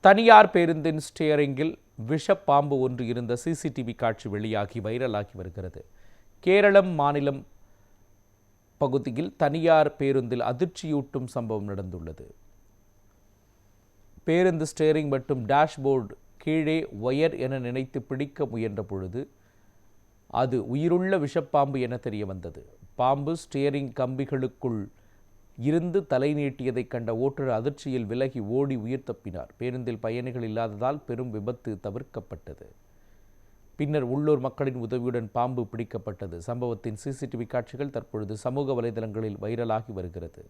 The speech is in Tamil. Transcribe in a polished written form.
தனியார் பேருந்தின் ஸ்டியரிங்கில் விஷப்பாம்பு ஒன்று இருந்த சிசிடிவி காட்சி வெளியாகி வைரலாகி வருகிறது. கேரளம் மாநிலம் பகுதியில் தனியார் பேருந்தில் அதிர்ச்சியூட்டும் சம்பவம் நடந்துள்ளது. பேருந்து ஸ்டியரிங் மற்றும் டேஷ்போர்டு கீழே ஒயர் என நினைத்து பிடிக்க முயன்ற பொழுது அது உயிருள்ள விஷப்பாம்பு என தெரிய வந்தது. பாம்பு ஸ்டியரிங் கம்பிகளுக்குள் இருந்து தலை நீட்டியதை கண்ட ஓட்டுநர் அதிர்ச்சியில் விலகி ஓடி உயிர் தப்பினார். பேருந்தில் பயணிகள் இல்லாததால் பெரும் விபத்து தவிர்க்கப்பட்டது. பின்னர் உள்ளூர் மக்களின் உதவியுடன் பாம்பு பிடிக்கப்பட்டது. சம்பவத்தின் சிசிடிவி காட்சிகள் தற்பொழுது சமூக வலைதளங்களில் வைரலாகி வருகிறது.